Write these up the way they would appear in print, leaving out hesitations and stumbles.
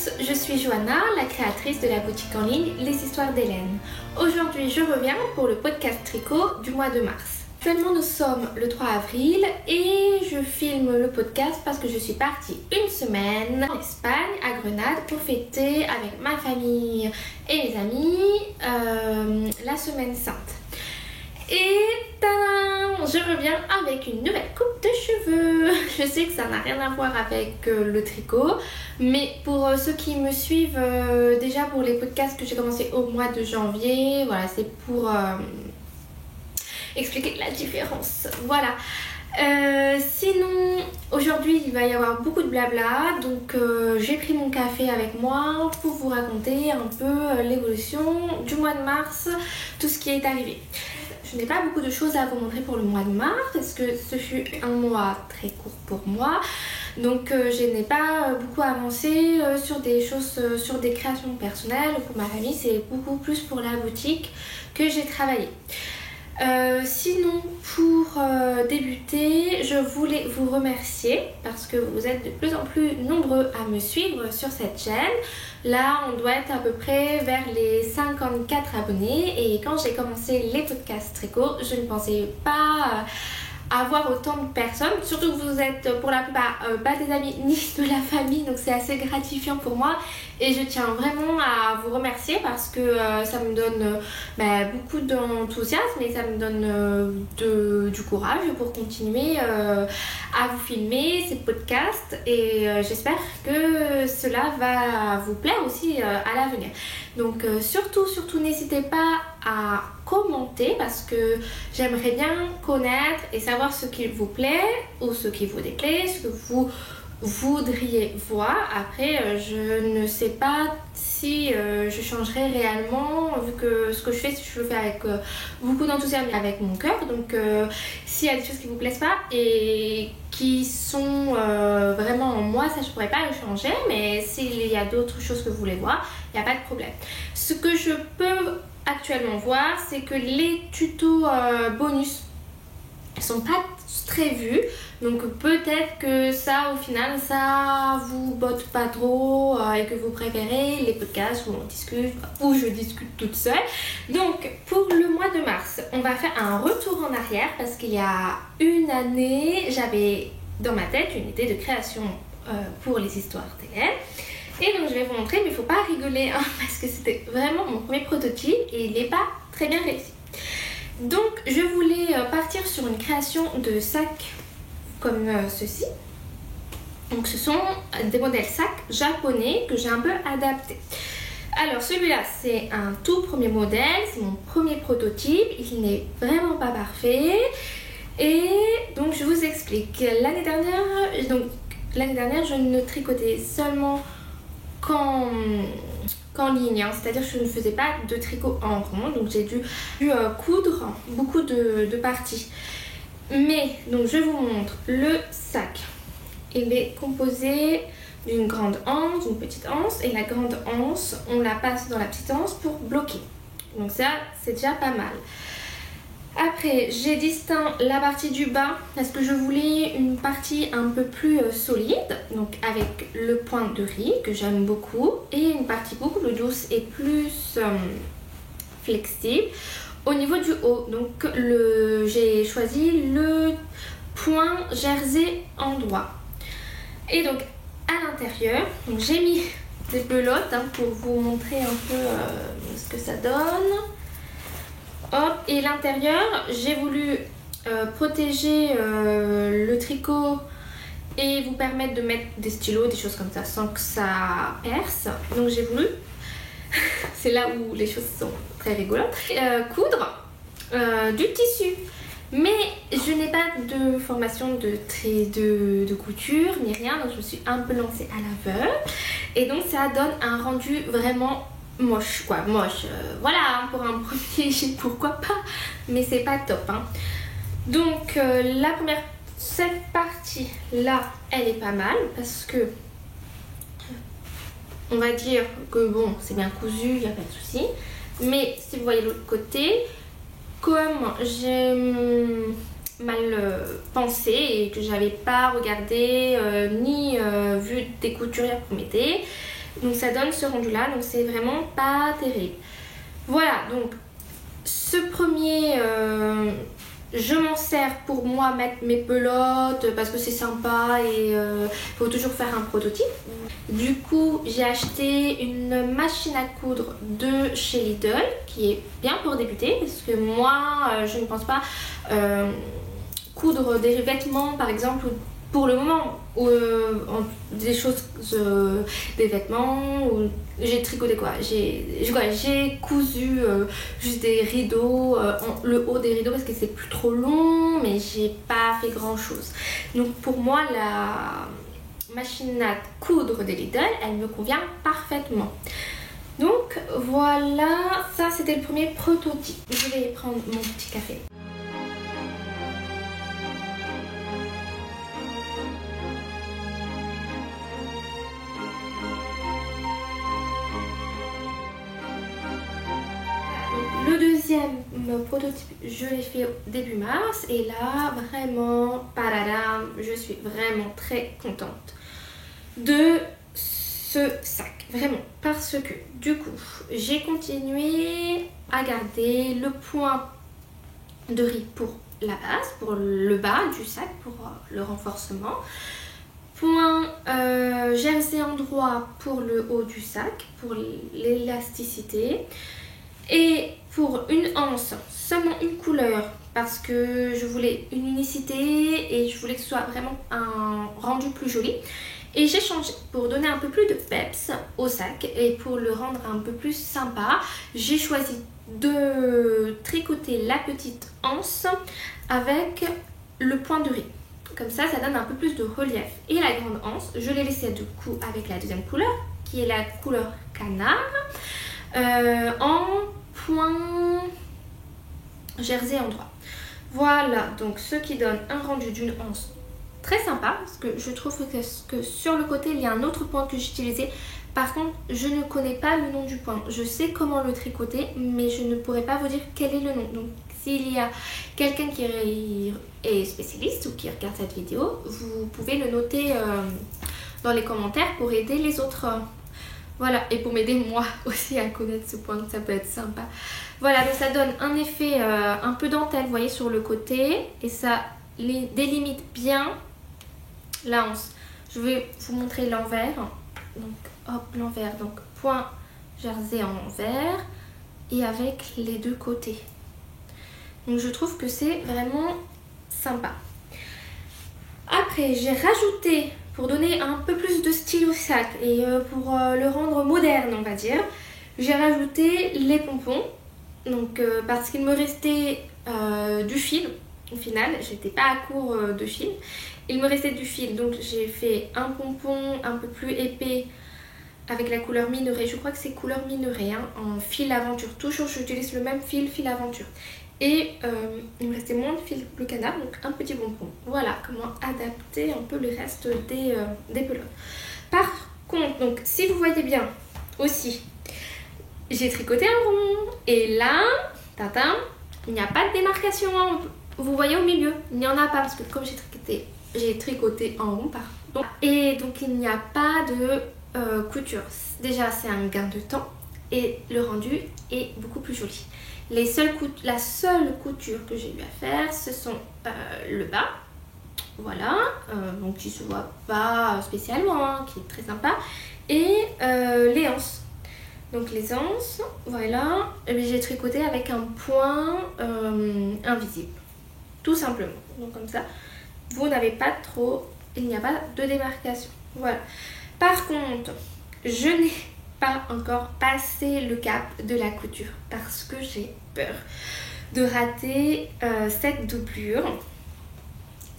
tous, je suis Johanna, la créatrice de la boutique en ligne Les Histoires d'Hélène. Aujourd'hui, je reviens pour le podcast tricot du mois de mars. Actuellement, nous sommes le 3 avril et je filme le podcast parce que je suis partie une semaine en Espagne, à Grenade, pour fêter avec ma famille et mes amis la Semaine Sainte. Et tadam, je reviens avec une nouvelle coupe de cheveux. Je sais que ça n'a rien à voir avec le tricot, mais pour ceux qui me suivent déjà pour les podcasts que j'ai commencé au mois de janvier, voilà, c'est pour expliquer la différence. Voilà. Sinon, aujourd'hui il va y avoir beaucoup de blabla, donc j'ai pris mon café avec moi pour vous raconter un peu l'évolution du mois de mars, tout ce qui est arrivé. Je n'ai pas beaucoup de choses à vous montrer pour le mois de mars parce que ce fut un mois très court pour moi. Donc je n'ai pas beaucoup avancé sur des choses, sur des créations personnelles. Pour ma famille, c'est beaucoup plus pour la boutique que j'ai travaillé. Sinon, pour débuter, je voulais vous remercier parce que vous êtes de plus en plus nombreux à me suivre sur cette chaîne. Là, on doit être à peu près vers les 54 abonnés et quand j'ai commencé les podcasts tricot, je ne pensais pas avoir autant de personnes, surtout que vous êtes pour la plupart pas des amis ni de la famille, donc c'est assez gratifiant pour moi et je tiens vraiment à vous remercier parce que ça me donne beaucoup d'enthousiasme et ça me donne du courage pour continuer à vous filmer ces podcasts et j'espère que cela va vous plaire aussi à l'avenir. Donc surtout n'hésitez pas à commenter parce que j'aimerais bien connaître et savoir ce qui vous plaît ou ce qui vous déplaît, ce que vous voudriez voir. Après je ne sais pas si je changerai réellement vu que ce que je fais le fais avec beaucoup d'enthousiasme et avec mon cœur, donc s'il y a des choses qui vous plaisent pas et qui sont vraiment en moi, ça je pourrais pas le changer, mais s'il y a d'autres choses que vous voulez voir, il n'y a pas de problème. Ce que je peux actuellement voir, c'est que les tutos bonus sont pas très vus, donc peut-être que ça au final ça vous botte pas trop et que vous préférez les podcasts où on discute, où je discute toute seule. Donc pour le mois de mars, on va faire un retour en arrière parce qu'il y a une année j'avais dans ma tête une idée de création pour les histoires d'Hélène. Et donc je vais vous montrer, mais il ne faut pas rigoler hein, parce que c'était vraiment mon premier prototype et il n'est pas très bien réussi. Donc je voulais partir sur une création de sacs comme ceci. Donc ce sont des modèles sacs japonais que j'ai un peu adaptés. Alors celui-là c'est un tout premier modèle, c'est mon premier prototype, il n'est vraiment pas parfait. Et donc je vous explique, l'année dernière je ne tricotais seulement qu'en ligne, hein. C'est-à-dire que je ne faisais pas de tricot en rond, donc j'ai dû coudre beaucoup de parties. Mais donc je vous montre le sac. Il est composé d'une grande anse, d'une petite anse, et la grande anse on la passe dans la petite anse pour bloquer. Donc ça c'est déjà pas mal. Après, j'ai distinct la partie du bas parce que je voulais une partie un peu plus solide, donc avec le point de riz que j'aime beaucoup, et une partie beaucoup plus douce et plus flexible au niveau du haut. Donc j'ai choisi le point jersey endroit. Et donc à l'intérieur, j'ai mis des pelotes hein, pour vous montrer un peu ce que ça donne. Hop, et l'intérieur, j'ai voulu protéger le tricot et vous permettre de mettre des stylos, des choses comme ça, sans que ça perce. Donc j'ai voulu, c'est là où les choses sont très rigolotes, coudre du tissu. Mais je n'ai pas de formation de couture ni rien, donc je me suis un peu lancée à l'aveugle. Et donc ça donne un rendu vraiment moche quoi, moche, voilà, pour un premier jet pourquoi pas, mais c'est pas top hein. Donc la première, cette partie là elle est pas mal parce que on va dire que bon c'est bien cousu, il n'y a pas de souci, mais si vous voyez l'autre côté, comme j'ai mal pensé et que j'avais pas regardé ni vu des couturières pour m'aider, Donc ça donne ce rendu là, donc c'est vraiment pas terrible. Voilà, donc ce premier, je m'en sers pour moi mettre mes pelotes parce que c'est sympa et faut toujours faire un prototype. Du coup j'ai acheté une machine à coudre de chez Lidl qui est bien pour débuter parce que moi je ne pense pas coudre des vêtements par exemple pour le moment des choses, des vêtements, j'ai tricoté quoi, j'ai cousu juste des rideaux, le haut des rideaux parce que c'est plus trop long, mais j'ai pas fait grand chose. Donc pour moi la machine à coudre de Lidl, elle me convient parfaitement. Donc voilà, ça c'était le premier prototype. Je vais prendre mon petit café. Le deuxième prototype, je l'ai fait début mars et là, vraiment, paradam, je suis vraiment très contente de ce sac, vraiment, parce que du coup, j'ai continué à garder le point de riz pour la base, pour le bas du sac, pour le renforcement. Point jersey endroit pour le haut du sac, pour l'élasticité. Et pour une anse, seulement une couleur parce que je voulais une unicité et je voulais que ce soit vraiment un rendu plus joli. Et j'ai changé pour donner un peu plus de peps au sac et pour le rendre un peu plus sympa. J'ai choisi de tricoter la petite anse avec le point de riz. Comme ça donne un peu plus de relief. Et la grande anse, je l'ai laissée du coup avec la deuxième couleur qui est la couleur canard en point jersey endroit. Voilà, donc ce qui donne un rendu d'une anse très sympa parce que je trouve que sur le côté il y a un autre point que j'ai utilisé. Par contre, je ne connais pas le nom du point. Je sais comment le tricoter, mais je ne pourrais pas vous dire quel est le nom. Donc s'il y a quelqu'un qui est spécialiste ou qui regarde cette vidéo, vous pouvez le noter dans les commentaires pour aider les autres. Voilà, et pour m'aider moi aussi à connaître ce point, ça peut être sympa. Voilà, donc ça donne un effet un peu dentelle, vous voyez, sur le côté. Et ça délimite bien la anse. Je vais vous montrer l'envers. Donc, hop, l'envers. Donc, point jersey envers et avec les deux côtés. Donc, je trouve que c'est vraiment sympa. Après, j'ai rajouté, pour donner un peu plus de style au sac et pour le rendre moderne, on va dire, j'ai rajouté les pompons. Donc parce qu'il me restait du fil, au final, j'étais pas à court de fil. Il me restait du fil, donc j'ai fait un pompon un peu plus épais avec la couleur minerai. Je crois que c'est couleur minerai, hein, en fil aventure. Toujours, j'utilise le même fil aventure. Et il me restait moins de fil bleu canard, donc un petit pompon. Voilà comment adapter un peu le reste des pelotes. Par contre, donc si vous voyez bien aussi, j'ai tricoté un rond. Et là, tatin, il n'y a pas de démarcation. Vous voyez au milieu, il n'y en a pas parce que comme j'ai tricoté en rond, pardon. Et donc il n'y a pas de couture. Déjà, c'est un gain de temps et le rendu est beaucoup plus joli. La seule couture que j'ai eu à faire, ce sont le bas, voilà, donc qui se voit pas spécialement, hein, qui est très sympa, et les anses. Donc les anses, voilà, j'ai tricoté avec un point invisible, tout simplement. Donc comme ça, vous n'avez pas trop, il n'y a pas de démarcation, voilà. Par contre, je n'ai pas encore passé le cap de la couture parce que j'ai peur de rater cette doublure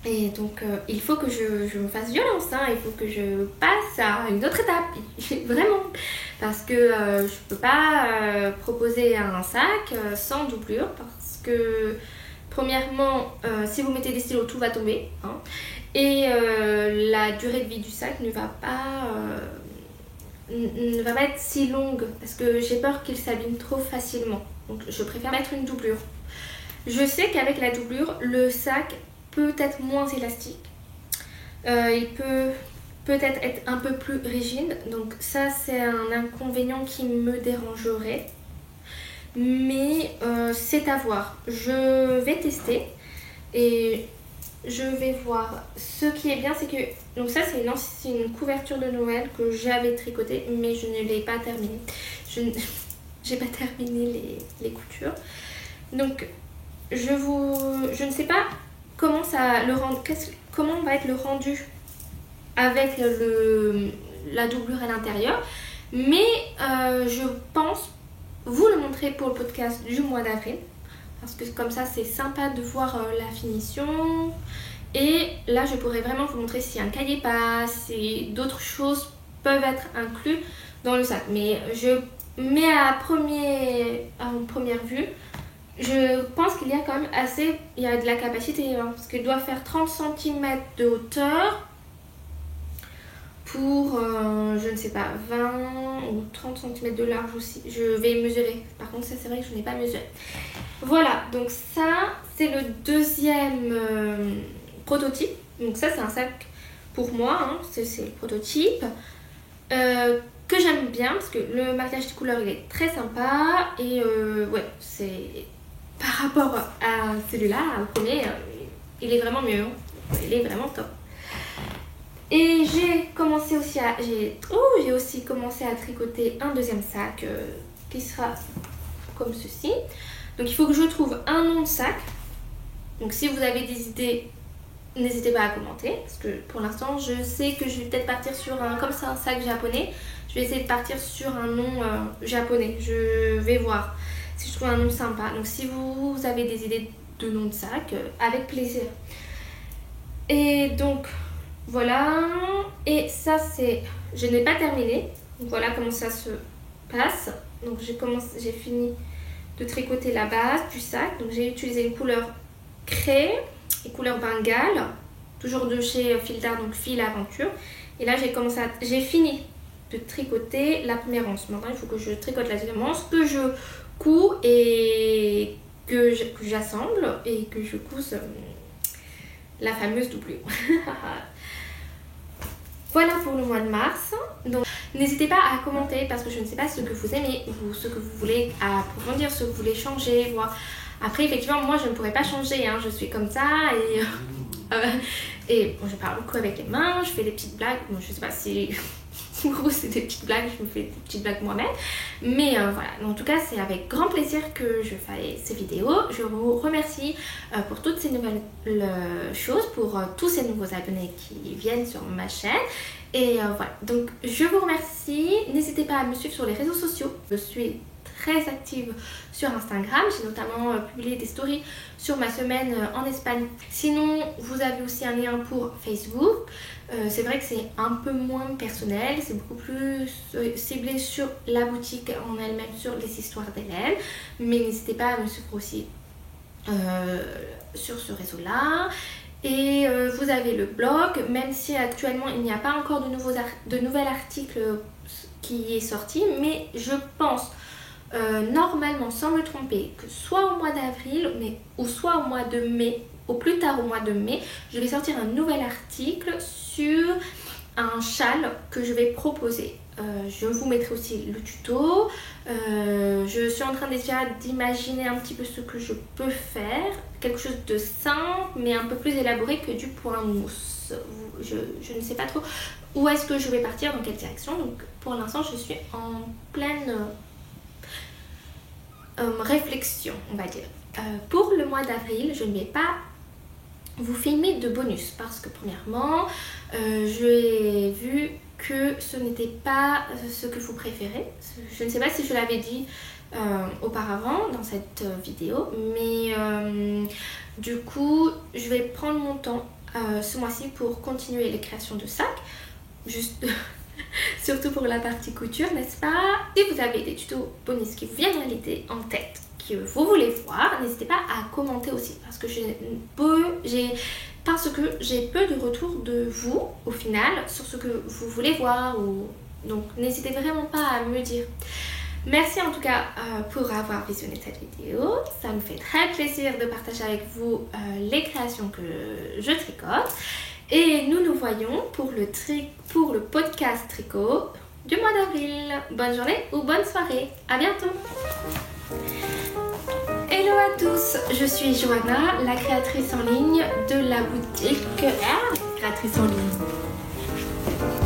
et donc il faut que je me fasse violence, hein, il faut que je passe à une autre étape vraiment parce que je peux pas proposer un sac sans doublure parce que premièrement si vous mettez des stylos tout va tomber, hein, et la durée de vie du sac ne va pas être si longue parce que j'ai peur qu'il s'abîme trop facilement. Donc je préfère mettre une doublure. Je sais qu'avec la doublure, le sac peut être moins élastique. Il peut peut-être être un peu plus rigide. Donc ça c'est un inconvénient qui me dérangerait. Mais c'est à voir. Je vais tester et je vais voir. Ce qui est bien c'est que... Donc ça c'est une couverture de Noël que j'avais tricotée mais je ne l'ai pas terminée. J'ai pas terminé les coutures. Donc je ne sais pas comment comment va être le rendu avec la doublure à l'intérieur. Mais je pense vous le montrer pour le podcast du mois d'avril. Parce que comme ça c'est sympa de voir la finition. Et là je pourrais vraiment vous montrer si un cahier passe et d'autres choses peuvent être inclus dans le sac. Mais en première vue, je pense qu'il y a quand même il y a de la capacité, hein, parce qu'il doit faire 30 cm de hauteur pour, je ne sais pas, 20 ou 30 cm de large aussi. Je vais mesurer. Par contre, ça c'est vrai que je n'ai pas mesuré. Voilà, donc ça c'est le deuxième prototype. Donc ça c'est un sac pour moi, hein, c'est le prototype. Que j'aime bien parce que le marquage des couleurs il est très sympa et ouais, c'est par rapport à celui-là, au premier, il est vraiment mieux, il est vraiment top. Et j'ai aussi commencé à tricoter un deuxième sac qui sera comme ceci. Donc il faut que je trouve un nom de sac. Donc si vous avez des idées, n'hésitez pas à commenter parce que pour l'instant je sais que je vais peut-être partir sur comme c'est un sac japonais, je vais essayer de partir sur un nom japonais. Je vais voir si je trouve un nom sympa. Donc si vous avez des idées de nom de sac, avec plaisir. Et donc voilà. Et ça c'est... Je n'ai pas terminé. Donc voilà comment ça se passe. Donc j'ai fini de tricoter la base du sac. Donc j'ai utilisé une couleur craie et couleur bengale. Toujours de chez Fil d'Art, donc Fil Aventure. Et là j'ai fini de tricoter la première anse. Maintenant il faut que je tricote la deuxième anse, que je couds et que j'assemble et que je couse la fameuse doublure. Voilà pour le mois de mars. Donc n'hésitez pas à commenter parce que je ne sais pas ce que vous aimez ou ce que vous voulez approfondir, ce que vous voulez changer, voir. Après effectivement moi je ne pourrais pas changer, hein, je suis comme ça et bon, je parle beaucoup avec les mains, je fais des petites blagues, bon, je sais pas si en gros c'est des petites blagues, je me fais des petites blagues moi-même, mais voilà, en tout cas c'est avec grand plaisir que je fais ces vidéos. Je vous remercie pour toutes ces nouvelles choses, pour tous ces nouveaux abonnés qui viennent sur ma chaîne. Et voilà, donc je vous remercie. N'hésitez pas à me suivre sur les réseaux sociaux. Je suis très active sur Instagram. J'ai notamment publié des stories sur ma semaine en Espagne. Sinon, vous avez aussi un lien pour Facebook. C'est vrai que c'est un peu moins personnel. C'est beaucoup plus ciblé sur la boutique en elle-même, sur les histoires d'élèves. Mais n'hésitez pas à me suivre aussi sur ce réseau-là. Et vous avez le blog, même si actuellement il n'y a pas encore de nouvel article qui est sorti, mais je pense normalement, sans me tromper, que soit au mois d'avril ou soit au mois de mai, au plus tard au mois de mai, je vais sortir un nouvel article sur un châle que je vais proposer. Je vous mettrai aussi le tuto. Je suis en train déjà d'imaginer un petit peu ce que je peux faire. Quelque chose de simple mais un peu plus élaboré que du point mousse. Je ne sais pas trop où est-ce que je vais partir, dans quelle direction. Donc pour l'instant je suis en pleine réflexion, on va dire. Pour le mois d'avril, je ne vais pas vous filmer de bonus parce que premièrement, j'ai vu que ce n'était pas ce que vous préférez. Je ne sais pas si je l'avais dit auparavant dans cette vidéo, mais du coup, je vais prendre mon temps ce mois-ci pour continuer les créations de sacs. Juste... surtout pour la partie couture, n'est-ce pas? Si vous avez des tutos bonus qui vous viennent à l'idée en tête, que vous voulez voir, n'hésitez pas à commenter aussi parce que j'ai peu de retours de vous au final sur ce que vous voulez voir, donc n'hésitez vraiment pas à me dire. Merci en tout cas pour avoir visionné cette vidéo, ça me fait très plaisir de partager avec vous les créations que je tricote. Et nous nous voyons pour le podcast tricot du mois d'avril. Bonne journée ou bonne soirée. À bientôt. Hello à tous, je suis Johanna, la créatrice en ligne de la boutique. Créatrice en ligne.